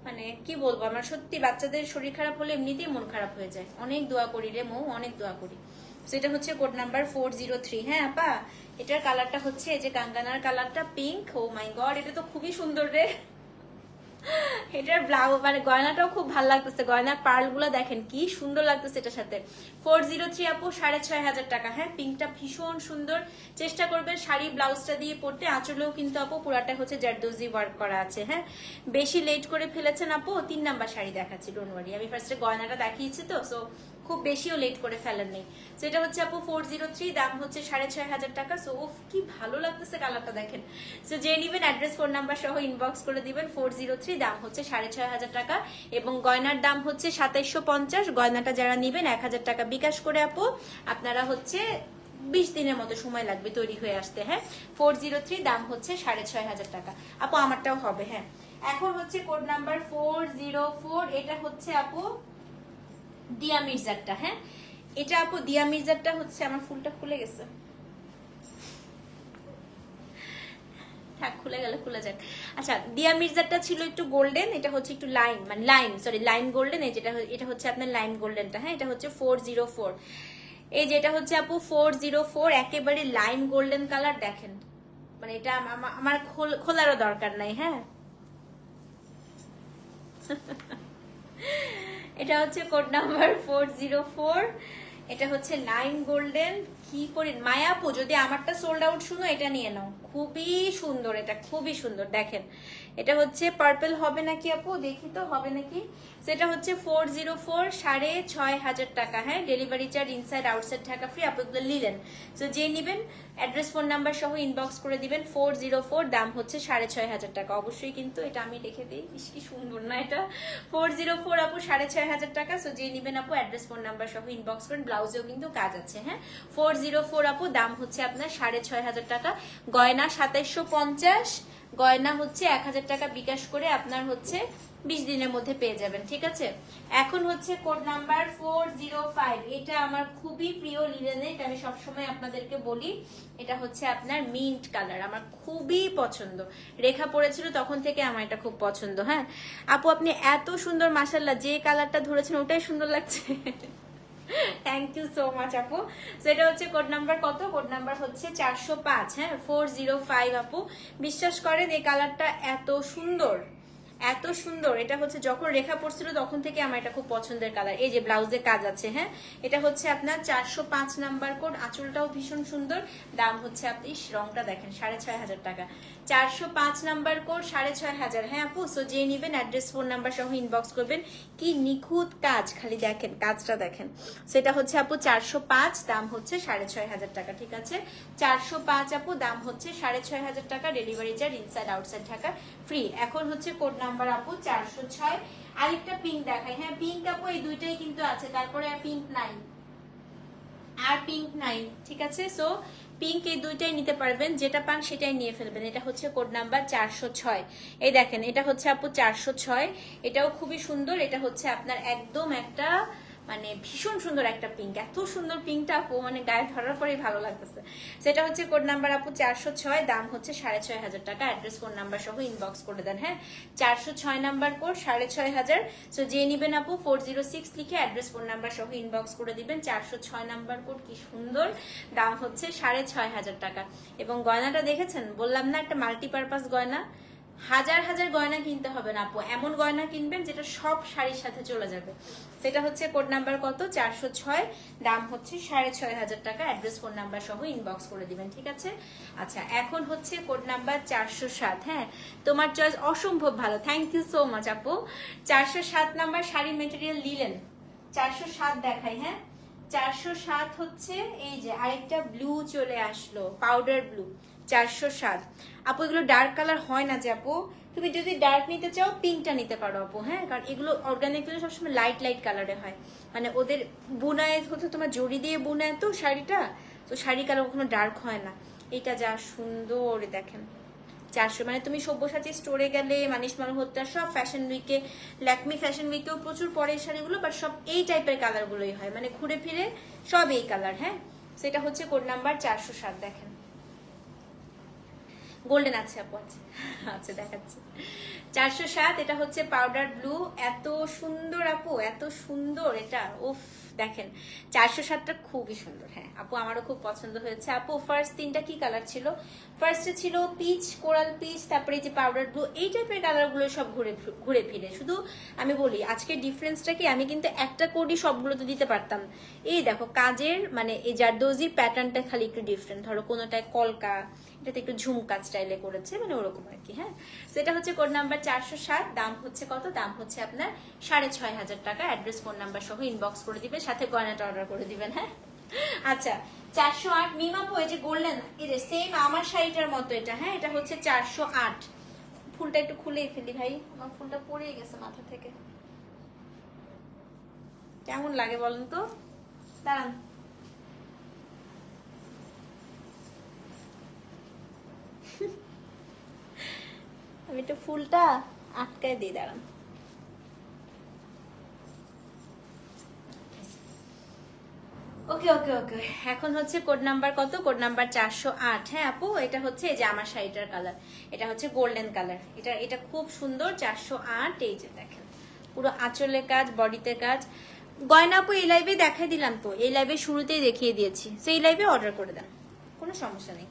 মানে কি বলবো, আমার সত্যি বাচ্চাদের শরীর খারাপ হলে এমনিতেই মন খারাপ হয়ে যায়। অনেক দোয়া করি রে মৌ, অনেক দোয়া করি। সেটা হচ্ছে কোড নাম্বার 403। হ্যাঁ আপা, এটার কালারটা হচ্ছে এই যে কাঙ্গানার কালারটা পিঙ্ক। ও মাই গড, এটা তো খুবই সুন্দর রে। এটার ব্লাউজ মানে গয়নাটাও খুব ভালো লাগতেছে, গয়নার পার্ল গুলো দেখেন কি সুন্দর লাগতেছে এটার সাথে। 403 আপু 6500 টাকা। হ্যাঁ পিঙ্কটা ভীষণ সুন্দর। চেষ্টা করবেন শাড়ি ব্লাউজটা দিয়ে পরতে। আঁচলেও কিন্তু আপু পুরাটা হচ্ছে জারদোজি ওয়ার্ক করা আছে। হ্যাঁ বেশি লেট করে ফেলেছেন আপু, 3 নাম্বার শাড়ি দেখাচ্ছি, ডোন্ট ওয়ারি। আমি ফার্স্টে গয়নাটা দেখিয়েছি তো, সো খুব বেশিও লেট করে ফেলেন নেই। সেটা হচ্ছে আপু 403, দাম হচ্ছে 6500 টাকা। সো কি ভালো লাগতেছে কালারটা দেখেন। সো যে নিবেন অ্যাড্রেস ফোন নাম্বার সহ ইনবক্স করে দিবেন। 403, দাম হচ্ছে 6500 টাকা, এবং গয়নার দাম হচ্ছে 2750। গয়নাটা যারা নিবেন 1000 টাকা বিকাশ করে আপু, আপনারা হচ্ছে 20 দিনের মতো সময় লাগবে তৈরি হয়ে আসতে। হ্যাঁ 403, দাম হচ্ছে 6500 টাকা আপু। আমারটাও হবে। হ্যাঁ এখন হচ্ছে কোড নাম্বার 404। এটা হচ্ছে আপু দিয়া মির্জারটা। হ্যাঁ এটা আপু দিয়া মির্জারটা হচ্ছে, আমার ফুলটা খুলে গেছে, থাক খুলে গেলে খুলে যাক। আচ্ছা দিয়া মির্জারটা ছিল একটু গোল্ডেন, এটা হচ্ছে একটু লাইম, মানে লাইম গোল্ডেন। এই যেটা এটা হচ্ছে আপনার লাইম গোল্ডেনটা। হ্যাঁ এটা হচ্ছে 404। এই যেটা হচ্ছে আপু 404, একেবারে লাইম গোল্ডেন কালার। দেখেন মানে এটা আমার খোলারও দরকার নাই। হ্যাঁ এটা হচ্ছে কোড নাম্বার 404। এটা হচ্ছে লাইম গোল্ডেন। কি করে মায়াপু, যদি আমারটা সোল্ড আউট শুনো এটা নিয়ে নাও, খুবই সুন্দর, এটা খুবই সুন্দর। দেখেন এটা হচ্ছে পার্পল হবে নাকি আপু, দেখি তো হবে নাকি। সেটা হচ্ছে 404, 6,500 টাকা। হ্যাঁ, ডেলিভারি চার্জ ইনসাইড আউটসাইড টাকা ফ্রি। আপু এগুলো নিলেন, তো যে নিবেন অ্যাড্রেস ফোন নাম্বার সহ ইনবক্স করে দিবেন। 404, দাম হচ্ছে 6,500 টাকা। অবশ্যই কিন্তু এটা আমি লিখে দিই, কি সুন্দর না এটা। 404 আপু 6,500 টাকা। সো যে নিবেন আপু অ্যাড্রেস ফোন নাম্বার সহ ইনবক্স করেন। ব্লাউজেও কিন্তু কাজ আছে। হ্যাঁ, 404 আপু, দাম হচ্ছে আপনার 6,500 টাকা। গয়না 2750, গয়না হচ্ছে 1000 টাকা বিকাশ করে আপনার হচ্ছে 20 দিনের মধ্যে পেয়ে যাবেন। ঠিক আছে, এখন হচ্ছে কোড নাম্বার 405। এটা আমার খুবই প্রিয় লিলেনে, এটা আমি সবসময় আপনাদেরকে বলি। এটা হচ্ছে আপনার মিন্ট কালার, আমার খুবই পছন্দ। রেখা পড়েছিল তখন থেকে আমার এটা খুব পছন্দ। হ্যাঁ আপু, আপনি এত সুন্দর, মাশাআল্লাহ, যে কালারটা ধরেছেন ওটাই সুন্দর লাগছে। থ্যাংক ইউ সো মাচ আপু। সেটা হচ্ছে কোড নাম্বার কত, কোড নাম্বার হচ্ছে 405। হ্যাঁ, 405 আপু। বিশ্বাস করেন এই কালারটা এত সুন্দর, এত সুন্দর। এটা হচ্ছে যখন রেখা পড়ছিল তখন থেকে আমার এটা খুব পছন্দের কালার। এই যে ব্লাউজে কাজ আছে। হ্যাঁ, এটা হচ্ছে আপনার 405 নাম্বার কোড। আঁচলটাও ভীষণ সুন্দর। দাম হচ্ছে আপনি রংটা দেখেন 6,500 টাকা। 405 নাম্বার কোড, 6,500। হ্যাঁ আপু, সো যে নিবেন অ্যাড্রেস ফোন নাম্বার সহ ইনবক্স করবেন। কি নিখুঁত কাজ, খালি দেখেন কাজটা দেখেন। সেটা হচ্ছে আপু 405, দাম হচ্ছে 6,500 টাকা। ঠিক আছে, 405 আপু, দাম হচ্ছে 6,500 টাকা। ডেলিভারি চার্জ ইনসাইড আউটসাইড টাকা ফ্রি। এখন হচ্ছে কোড নাম্বার আপু 406। আরেকটা পিঙ্ক দেখাই। হ্যাঁ, পিঙ্ক আপু এই দুইটাই কিন্তু আছে, তারপরে আর পিঙ্ক নাই, আর পিঙ্ক নাই। ঠিক আছে, সো পিঙ্ক এই দুইটাই নিতে পারবেন, যেটা পান সেটাই নিয়ে ফেলবেন। এটা হচ্ছে কোড নাম্বার 406। এই দেখেন এটা হচ্ছে আপু 406, এটাও খুবই সুন্দর। এটা হচ্ছে আপনার একদম একটা মানে ভীষণ সুন্দর একটা পিঙ্ক, এত সুন্দর পিঙ্কটা আপু, মানে গায়ে ধরার পরেই ভালো লাগতেছে। সেটা হচ্ছে কোড নাম্বার আপু 406, দাম হচ্ছে 6,500 টাকা। অ্যাড্রেস কোড নাম্বার সহ ইনবক্স করে দেন। হ্যাঁ, 406 নাম্বার কোড, 6,500। সো যে নিবেন আপু 406 লিখে অ্যাড্রেস ফোন নাম্বার সহ ইনবক্স করে দিবেন। 406 নাম্বার কোড, কি সুন্দর, দাম হচ্ছে 6,500 টাকা। এবং গয়নাটা দেখেছেন, বললাম না একটা মাল্টিপারপাস গয়না। হাজার হাজার গয়না কিনতে হবে না আপু, এমন গয়না কিনবেন যেটা সব শাড়ির সাথে চলে যাবে। সেটা হচ্ছে কোড নাম্বার কত, 406, দাম হচ্ছে 6,500 টাকা। অ্যাড্রেস ফোন নাম্বার সহ ইনবক্স করে দিবেন। ঠিক আছে, আচ্ছা এখন হচ্ছে কোড নাম্বার 407। হ্যাঁ, তোমার চয়েস অসম্ভব ভালো, থ্যাংক ইউ সো মাচ আপু। 407 নাম্বার শাড়ি মেটেরিয়াল নিলেন, 407 দেখাই। হ্যাঁ, 407 হচ্ছে এই যে আরেকটা ব্লু চলে আসলো, পাউডার ব্লু। 407 আপু, এগুলো ডার্ক কালার হয় না যে আপু, তুমি যদি ডার্ক নিতে চাও পিঙ্কটা নিতে পারো আপু। হ্যাঁ, কারণ এগুলো অর্গানিক সবসময় লাইট লাইট কালারে হয়, মানে ওদের বুনায় হচ্ছে তোমার জড়ি দিয়ে বুনায় তো শাড়িটা, তো শাড়ি কালার কখনো ডার্ক হয় না। এটা যা সুন্দর দেখেন, 400, মানে তুমি সব্যসাচী স্টোরে গেলে, মানিশ মালহোত্রা, সব ফ্যাশন উইকে, ল্যাকমি ফ্যাশন উইকেও প্রচুর পরে শাড়িগুলো, বাট সব এই টাইপের কালারগুলোই হয়, মানে ঘুরে ফিরে সব এই কালার। হ্যাঁ, সেটা হচ্ছে কোড নাম্বার 407। দেখেন গোল্ডেন আছে আপু, আছে, আচ্ছা দেখাচ্ছি। 407, এটা হচ্ছে পাউডার ব্লু, এত সুন্দর আপু, এত সুন্দর এটা, উফ দেখেন 407টা খুবই সুন্দর। হ্যাঁ আপু, আমারও খুব পছন্দ হয়েছে আপু। ফার্স্ট তিনটা কি কালার ছিল, ফার্স্টে ছিল পিচ, কোরাল পিচ, তারপরে এই যে পাউডার ব্লু, এই টাইপের কালারগুলো সব ঘুরে ফিরে। শুধু আমি বলি আজকে ডিফারেন্সটা কি, আমি কিন্তু একটা কোডই সবগুলোতে দিতে পারতাম। এই দেখো কাজের মানে এই জারদোজির প্যাটার্নটা খালি একটু ডিফারেন্ট, ধরো কোনোটায় কলকা, এটাতে একটু ঝুমকা স্টাইলে করেছে, মানে ওরকম আর কি। হ্যাঁ, সেটা হচ্ছে কোড নাম্বার 407, দাম হচ্ছে কত, দাম হচ্ছে আপনার 6,500 টাকা। অ্যাড্রেস ফোন নাম্বার সহ ইনবক্স করে দিবেন, সাথে গয়নাটা অর্ডার করে দিবেন। হ্যাঁ, আচ্ছা 408 মিমাপু, এই যে গোল্ডেন, এই যে সেম আমার শাড়িটার মতো এটা। হ্যাঁ, এটা হচ্ছে 408। ফুলটা একটু খুলেই ফেলি ভাই, আমার ফুলটা পড়েই গেছে মাথা থেকে, কেমন লাগে বলেন তো, দাঁড়ান। আমি একটু ফুলটা আটকায় দিই, দাঁড়ান। ওকে ওকে ওকে, এখন হচ্ছে কোড নাম্বার কত, কোড নাম্বার 408। হ্যাঁ আপু, এটা হচ্ছে এই যে আমার শাড়িটার কালার, এটা হচ্ছে গোল্ডেন কালার, এটা খুব সুন্দর। 408, এই যে দেখেন পুরো আঁচলের কাজ, বডিতে কাজ। গয়না আপু এই লাইভে দেখাই দিলাম তো, এই লাইভে শুরুতেই দেখিয়ে দিয়েছি, সেই লাইভে অর্ডার করে দেন, কোনো সমস্যা নেই।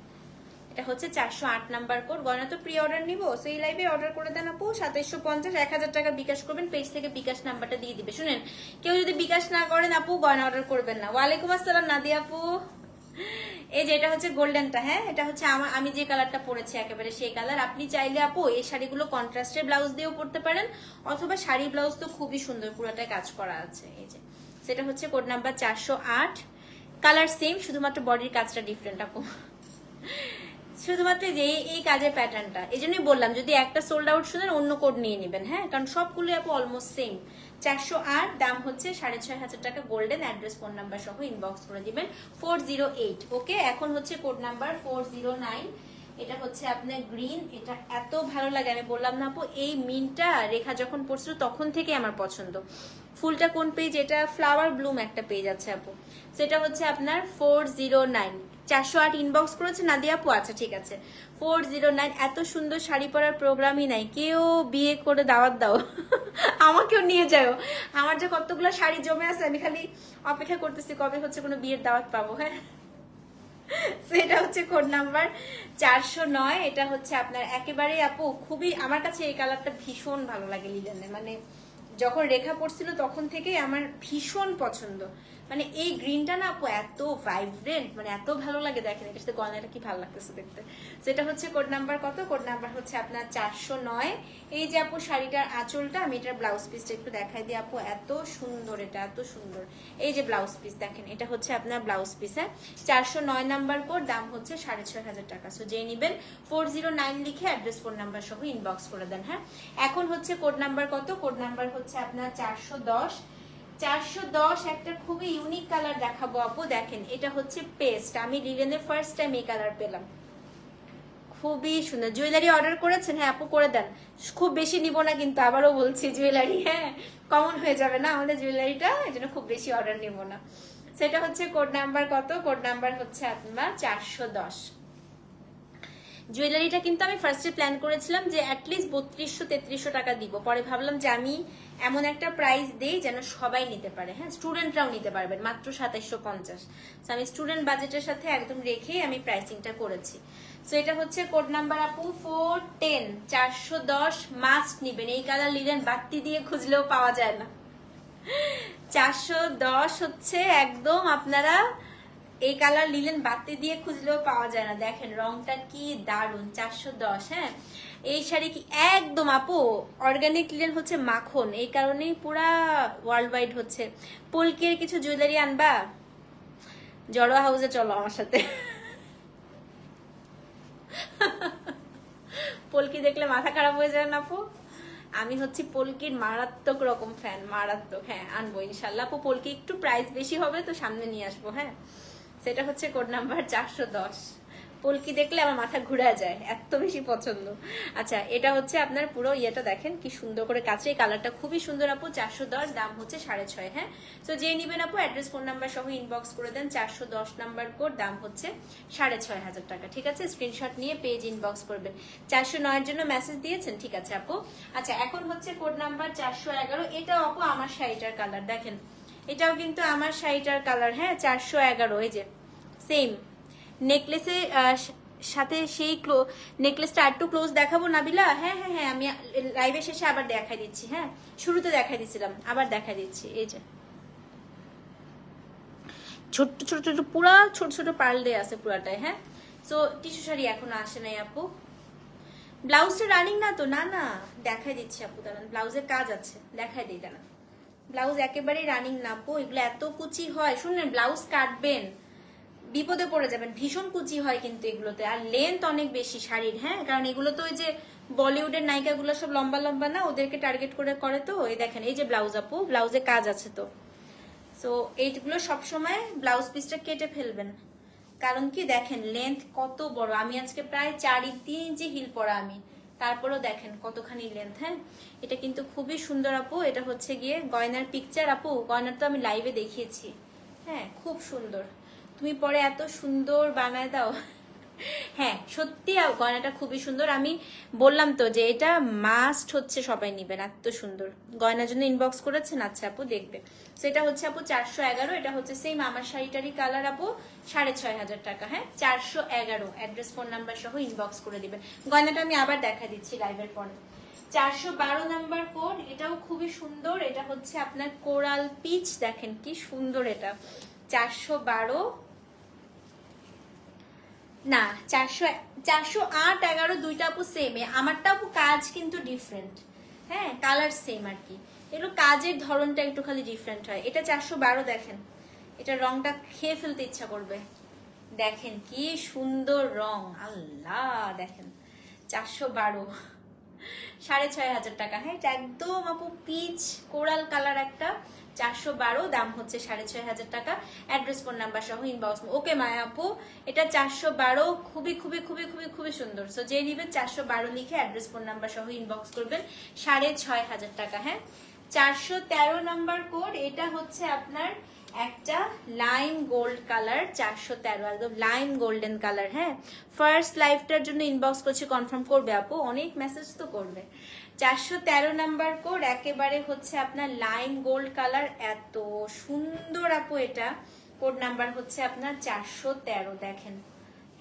এটা হচ্ছে 408 নাম্বার কোড। গয়না তো প্রি অর্ডার নিবো, সেই লাইভে অর্ডার করে দেন আপু 2750, 1000 টাকা বিকাশ করবেন, পেজ থেকে বিকাশ নাম্বারটা দিয়ে দিবে। শুনেন, কেউ যদি বিকাশ না করেন আপু গয়না অর্ডার করবেন না। ওয়ালাইকুম আসসালাম নাদিয়া আপু। এই যে এটা হচ্ছে গোল্ডেনটা, হ্যাঁ এটা হচ্ছে আমি যে কালারটা পরেছি একেবারে সেই কালার। আপনি চাইলে আপু এই শাড়িগুলো কন্ট্রাস্টের ব্লাউজ দিয়েও পরতে পারেন, অথবা শাড়ি ব্লাউজ তো খুবই সুন্দর, পুরোটাই কাজ করা আছে। এই যে সেটা হচ্ছে কোড নাম্বার 408, কালার সেম, শুধুমাত্র বডির কাজটা ডিফারেন্ট আপু, শুধুমাত্র যে এই কাজের প্যাটার্নটা। এই জন্যই বললাম যদি একটা সোল্ড আউট শুনেন অন্য কোড নিয়ে নেবেন, হ্যাঁ কারণ সবগুলো আপু অলমোস্ট সেম। 408, দাম হচ্ছে 6500 টাকা, গোল্ডেন, অ্যাড্রেস ফোন নাম্বার সহ ইনবক্স করে দিবেন 408। ওকে, এখন হচ্ছে কোড নাম্বার 409, এটা হচ্ছে আপনার গ্রিন। এটা এত ভালো লাগে, আমি বললাম না আপু এই মিনটা রেখা যখন পড়ছিল তখন থেকে আমার পছন্দ। ফুলটা কোন পেজ? এটা ফ্লাওয়ার ব্লুম একটা পেজ আছে আপু, সেটা হচ্ছে আপনার 409। 408 ইনবক্স করেছে নাদিয়া আপু, আচ্ছা ঠিক আছে। 409, এত সুন্দর শাড়ি পরার প্রোগ্রামই নাই, কেউ বিয়ে করে দাওয়াত দাও আমাকেও নিয়ে যাও, আমার যে কতগুলো শাড়ি জমে আছে আমি খালি অপেক্ষা করতেছি কবে হচ্ছে কোনো বিয়ের দাওয়াত পাবো। হ্যাঁ, সেটা হচ্ছে কোড নাম্বার 409। এটা হচ্ছে আপনার একেবারে আপু খুবই, আমার কাছে এই কালারটা ভীষণ ভালো লাগে লিলেনে, মানে যখন রেখা পড়ছিল তখন থেকেই আমার ভীষণ পছন্দ। মানে এই গ্রিনটা না আপু এত ভাইব্রেন্ট, মানে এত ভালো লাগে, দেখেন এটা সাথে গয়নাটা কি ভালো লাগতেছে দেখতে। সেটা হচ্ছে কোড নাম্বার কত? কোড নাম্বার হচ্ছে আপনার 409। এই যে আপু শাড়িটার আঁচলটা, আমি এটার ব্লাউজ পিসটা একটু দেখাই দিই আপু, এত সুন্দর, এটা এত সুন্দর। এই যে ব্লাউজ পিস দেখেন, এটা হচ্ছে আপনার ব্লাউজ পিস, হ্যাঁ 409 নাম্বার কোড, দাম হচ্ছে 6500 টাকা। সো যে নিবেন 409 লিখে অ্যাড্রেস ফোন নাম্বার সহ ইনবক্স করে দেন। হ্যাঁ, এখন হচ্ছে কোড নাম্বার কত? কোড নাম্বার হচ্ছে আপনার 410। 410 একটা খুবই ইউনিক কালার দেখাবো আপু, দেখেন এটা হচ্ছে পেস্ট, আমি লিলেনে ফার্স্ট টাইম এই কালার পেলাম, খুবই সুন্দর। জুয়েলারি অর্ডার করেছেন? হ্যাঁ আপু করে দেন, খুব বেশি নিব না কিন্তু, আবারও বলছি জুয়েলারি হ্যাঁ কমন হয়ে যাবে না আমাদের জুয়েলারিটা, এই জন্য খুব বেশি অর্ডার নিব না। সেটা হচ্ছে কোড নাম্বার কত? কোড নাম্বার হচ্ছে আপনার 410। জুয়েলারিটা কিন্তু আমি ফার্স্টে প্ল্যান করেছিলাম যে অ্যাটলিস্ট 3200-3300 টাকা দিব, পরে ভাবলাম যে আমি এমন একটা প্রাইস দেই যেন সবাই নিতে পারে, হ্যাঁ স্টুডেন্টরাও নিতে পারবেন, মাত্র 2750। আমি স্টুডেন্ট বাজেটের সাথে একদম রেখে আমি প্রাইসিংটা করেছি। সো এটা হচ্ছে কোড নাম্বার আপু 410। 410 মাস্ট নিবেন, এই কালার লিলেন বাড়তি দিয়ে খুঁজলেও পাওয়া যায় না। 410 হচ্ছে একদম আপনারা এই কালার লিলেন বাতি দিয়ে খুঁজলেও পাওয়া যায় না, দেখেন রংটা কি দারুন। 410, হ্যাঁ এই শাড়ি কি একদম আপু অর্গানিক লিলেন হচ্ছে মাখন, এই কারণেই পুরা ওয়ার্ল্ড ওয়াইড হচ্ছে। পলকের কিছু জুয়েলারি আনবা? জড়ো হাউসে চলো আমার সাথে পলকি দেখলে মাথা খারাপ হয়ে যায় না আপু? আমি হচ্ছি পলকির মারাত্মক রকম ফ্যান, মারাত্মক। হ্যাঁ আনবো ইনশাল্লাহ আপু, পলকি একটু প্রাইস বেশি হবে তো সামনে নিয়ে আসবো। হ্যাঁ, সেটা হচ্ছে কোড নাম্বার 410। পলকি দেখলে আমার মাথা ঘুরে যায়, এত বেশি পছন্দ। আচ্ছা এটা হচ্ছে আপনার পুরো ইয়েটা দেখেন কি সুন্দর করে কাছে, এই কালারটা খুবই সুন্দর আপু। 410, দাম হচ্ছে 6.5। হ্যাঁ, তো যে নিবেন আপু অ্যাড্রেস ফোন নাম্বার সহ ইনবক্স করে দেন। 410 নাম্বার কোড, দাম হচ্ছে 6500 টাকা। ঠিক আছে, স্ক্রিনশট নিয়ে পেজ ইনবক্স করবেন। 409 এর জন্য মেসেজ দিয়েছেন, ঠিক আছে আপু। আচ্ছা এখন হচ্ছে কোড নাম্বার 411। এটাও আপু আমার শাড়িটার কালার, দেখেন এটাও কিন্তু আমার শাড়িটার কালার। হ্যাঁ 411, এই যে সেম নেকলেসের সাথে সেই নেকলেসটা আর একটু ক্লোজ দেখাবো নাবিলা? হ্যাঁ হ্যাঁ হ্যাঁ, আমি লাইভের শেষে আবার দেখাই দিচ্ছি। হ্যাঁ শুরুতে দেখাই দিচ্ছিলাম, আবার দেখাই দিচ্ছি। এই যে ছোট্ট ছোট ছোট পুরা ছোট ছোট পার্ল দিয়ে আছে পুরাটাই। হ্যাঁ, সো টিস্যু শাড়ি এখনো আসে নাই আপু। ব্লাউজটা রানিং না তো? না না, দেখাই দিচ্ছি আপু, দাঁড়ান ব্লাউজের কাজ আছে, দেখাই দিই দাঁড়ান। ব্লাউজ একেবারেই রানিং না আপু, এগুলো এত কুচি হয়। শুনলেন, ব্লাউজ কাটবেন বিপদে পড়ে যাবেন, ভীষণ কুচি হয় কিন্তু এগুলোতে, আর লেন্থ অনেক বেশি শাড়ির। হ্যাঁ, কারণ এগুলো তো ওই যে বলিউডের নায়িকাগুলো সব লম্বা লম্বা না, ওদেরকে টার্গেট করে তো। এই দেখেন এই যে ব্লাউজ আপু, ব্লাউজে কাজ আছে তো। সো এইগুলো সবসময় ব্লাউজ পিসটা কেটে ফেলবেন, কারণ কি দেখেন লেন্থ কত বড়। আমি আজকে প্রায় 4.5 ইঞ্চি হিল পরা আমি, তারপরেও দেখেন কতখানি লেন্থ। হ্যাঁ, এটা কিন্তু খুবই সুন্দর আপু। এটা হচ্ছে গিয়ে গয়নার পিকচার আপু, গয়নার তো আমি লাইভে দেখিয়েছি। হ্যাঁ খুব সুন্দর, তুমি পরে এত সুন্দর বানায় দাও। হ্যাঁ সত্যি গয়নাটা খুবই সুন্দর। আমি বললাম তো যে এটা মাস্ট হচ্ছে, সবাই নিবেন, এত সুন্দর। গয়নার জন্য ইনবক্স করেছেন? আচ্ছা আপু দেখবে। তো এটা হচ্ছে আপু 411, এটা হচ্ছে সেম আমার শাড়িটারই কালার আপু, 6500 টাকা। হ্যাঁ 411, অ্যাড্রেস ফোন নাম্বার সহ ইনবক্স করে দিবেন। গয়নাটা আমি আবার দেখা দিচ্ছি লাইভের পরে। 412 নাম্বার কোড, এটাও খুবই সুন্দর। এটা হচ্ছে আপনার কোরাল পিচ, দেখেন কি সুন্দর এটা। 412 না 408 11 দুইটা আপু সেম। আমারটা আপু কাজ কিন্তু ডিফারেন্ট, হ্যাঁ কালার সেম আর কি, এগুলো কাজের ধরনটা একটু খালি ডিফারেন্ট হয়। এটা 412, দেখেন এটা রংটা খেয়ে ফেলতে ইচ্ছা করবে, দেখেন কি সুন্দর রং, আল্লাহ দেখেন 412, 6500 টাকা। হ্যাঁ এটা একদম আপু পিচ কোরাল কালার একটা, 412, দাম হচ্ছে 6500 টাকা। অ্যাড্রেস ফোন নাম্বার সহ ইনবক্স। ওকে মায়া আপু, এটা 412, খুবই খুবই খুবই খুবই খুবই সুন্দর। সো যে নিবেন 412 লিখে অ্যাড্রেস ফোন নাম্বার সহ ইনবক্স করবেন, 6500 টাকা। হ্যাঁ 413 নাম্বার কোড, এটা হচ্ছে আপনার একটা লাইম গোল্ড কালার, 413, একদম লাইম গোল্ডেন কালার। হ্যাঁ ফার্স্ট লাইভটার জন্য ইনবক্স করছি, কনফার্ম করবে আপু, অনেক মেসেজ তো করবে। 413 নাম্বার কোড, একেবারে হচ্ছে আপনার লাইম গোল্ড কালার, এত সুন্দর আপু। এটা কোড নাম্বার হচ্ছে আপনার 413, দেখেন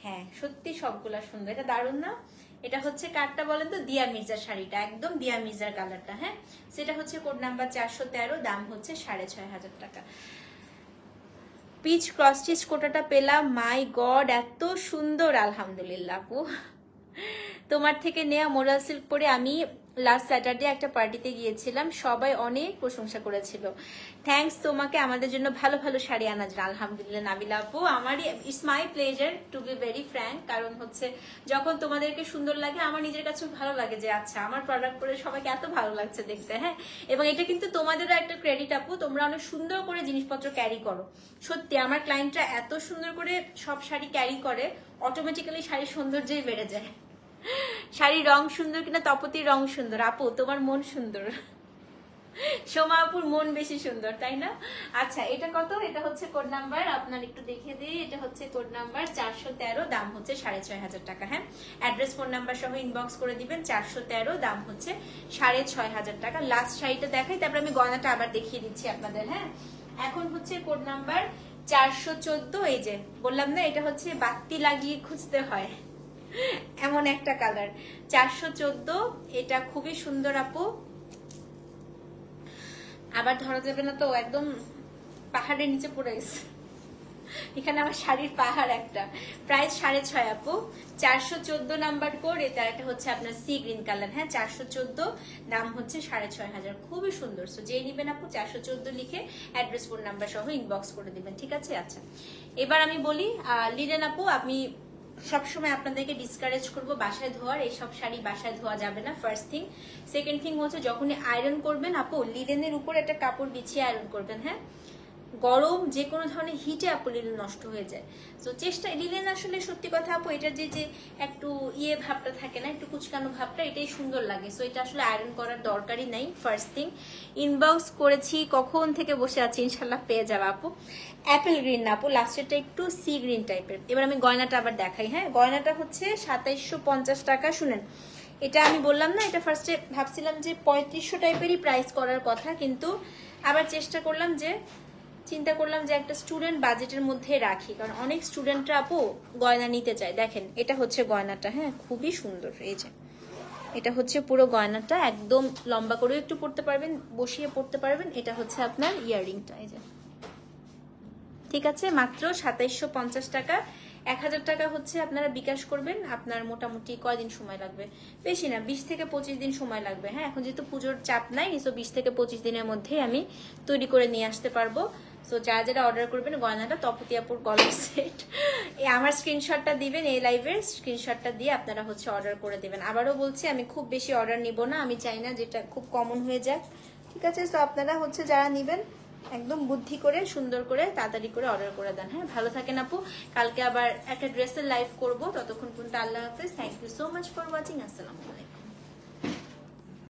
হ্যাঁ সত্যি সবগুলা সুন্দর, এটা দারুণ না? এটা হচ্ছে কারটা বলেন তো, দিয়া মির্জার শাড়িটা, একদম দিয়া মির্জার কালারটা। হ্যাঁ সেটা হচ্ছে কোড নাম্বার 413, দাম হচ্ছে 6500 টাকা। পিচ ক্রস স্টিচ কোটাটা পেলাম, মাই গড এত সুন্দর, আলহামদুলিল্লাহ আপু। তোমার থেকে নেওয়া মোরাল সিল্ক পরে আমি লাস্ট স্যাটারডে একটা পার্টিতে গিয়েছিলাম, সবাই অনেক প্রশংসা করেছিল। থ্যাঙ্কস তোমাকে আমাদের জন্য ভালো ভালো শাড়ি আনার জন্য। আলহামদুলিল্লাহ নাবিলা আপু, আমারই it's my pleasure to be very frank. কারণ হচ্ছে যখন তোমাদেরকে সুন্দর লাগে, আমার নিজের কাছে ভালো লাগে যে আচ্ছা আমার প্রোডাক্ট পরে সবাইকে এত ভালো লাগছে দেখতে। হ্যাঁ এবং এটা কিন্তু তোমাদেরও একটা ক্রেডিট আপু, তোমরা অনেক সুন্দর করে জিনিসপত্র ক্যারি করো। সত্যি আমার ক্লায়েন্টরা এত সুন্দর করে সব শাড়ি ক্যারি করে, অটোমেটিক্যালি শাড়ির সৌন্দর্যই বেড়ে যায়। শাড়ির রং সুন্দর কিনা, তপতির রং সুন্দর, আপু তোমার মন সুন্দর, সোমা আপুর মন বেশি সুন্দর, তাই না? আচ্ছা এটা কত? এটা হচ্ছে কোড নাম্বার, আপনার একটু দেখে দিই, এটা হচ্ছে কোড নাম্বার 413, দাম হচ্ছে 6500 টাকা। হ্যাঁ অ্যাড্রেস ফোন নাম্বার সহ ইনবক্স করে দিবেন, 413, দাম হচ্ছে 6500 টাকা। লাস্ট শাড়িটা দেখাই, তারপর আমি গয়নাটা আবার দেখিয়ে দিচ্ছি আপনাদের। হ্যাঁ এখন হচ্ছে কোড নাম্বার 414, এই যে বললাম না এটা হচ্ছে বাতি লাগিয়ে খুঁজতে হয় এমন একটা কালার, 414, এটা খুবই সুন্দর আপু। আবার ধরা যাবে না তো, একদম পাহাড়ের নিচে পড়ে গেছে এখানে আমার শাড়ির পাহাড় একটা। প্রাইস 6.5 আপু, 414 নাম্বার কোড, এটা একটা হচ্ছে আপনার সি গ্রিন কালার। হ্যাঁ 414, দাম হচ্ছে 6500, খুবই সুন্দর। সো যে নিবেন আপু 414 লিখে অ্যাড্রেস ফোন নাম্বার সহ ইনবক্স করে দিবেন, ঠিক আছে? আচ্ছা এবার আমি বলি লিডেন আপু, আমি সবসময় আপনাদেরকে ডিসকারেজ করবো বাসায় ধোয়ার, এইসব শাড়ি বাসায় ধোয়া যাবে না, ফার্স্ট থিং। সেকেন্ড থিং হচ্ছে যখনই আয়রন করবেন আপু, লিলেনের উপর একটা কাপড় বিছিয়ে আয়রন করবেন। হ্যাঁ গরম যে কোনো ধরনের হিটে আপু লিলেন নষ্ট হয়ে যায়। তো চেষ্টা, লিলেন আসলে সত্যি কথা আপু, এটার যে একটু ইয়ে ভাবটা থাকে না, একটু কুচকানো ভাবটা, এটাই সুন্দর লাগে। সো এটা আসলে আয়রন করার দরকারই নাই। ফার্স্ট থিং ইনবক্স করেছি, কখন থেকে বসে আছি, ইনশাল্লাহ পেয়ে যাবে আপু। অ্যাপেল গ্রিন না আপু, লাস্টেরটা একটু সি গ্রিন টাইপের। এবার আমি গয়নাটা আবার দেখাই। হ্যাঁ গয়নাটা হচ্ছে 2750 টাকা। শুনেন এটা আমি বললাম না, এটা ফার্স্টে ভাবছিলাম যে 3500 টাইপেরই প্রাইস করার কথা, কিন্তু আবার চেষ্টা করলাম যে চিন্তা করলাম যে একটা স্টুডেন্ট বাজেটের মধ্যে রাখি, কারণ অনেক স্টুডেন্টরা আপু গয়না নিতে চায়। দেখেন এটা হচ্ছে গয়নাটা, হ্যাঁ খুবই সুন্দর। এই যে এটা হচ্ছে পুরো গয়নাটা, একদম লম্বা করে একটু পড়তে পারবেন, বসিয়ে পড়তে পারবেন। এটা হচ্ছে আপনার ইয়াররিংটা, এই যে ঠিক আছে, মাত্র 2750 টাকা। 1000 টাকা হচ্ছে আপনারা বিকাশ করবেন। আপনার মোটামুটি কয়দিন সময় লাগবে? বেশি না, 20 থেকে 25 দিন সময় লাগবে। হ্যাঁ এখন যেহেতু পুজোর চাপ নাই, সো 20 থেকে 25 দিনের মধ্যে আমি তৈরি করে নিয়ে আসতে পারবো। সো যারা যারা অর্ডার করবেন গয়নাটা, তপতি আপুর গলার সেট, আমার স্ক্রিনশটটা দিবেন, এই লাইভের স্ক্রিনশটটা দিয়ে আপনারা হচ্ছে অর্ডার করে দেবেন। আবারও বলছি আমি খুব বেশি অর্ডার নিব না, আমি চাই না যেটা খুব কমন হয়ে যাক, ঠিক আছে? তো আপনারা হচ্ছে যারা নিবেন একদম বুদ্ধি করে সুন্দর করে তাড়াতাড়ি করে অর্ডার করে দেন। হ্যাঁ ভালো থাকেন আপু, কালকে আবার একটা ড্রেসের লাইভ করবো, ততক্ষণ পর্যন্ত আল্লাহ হাফেজ। Thank you so much for watching, আসসালামু আলাইকুম।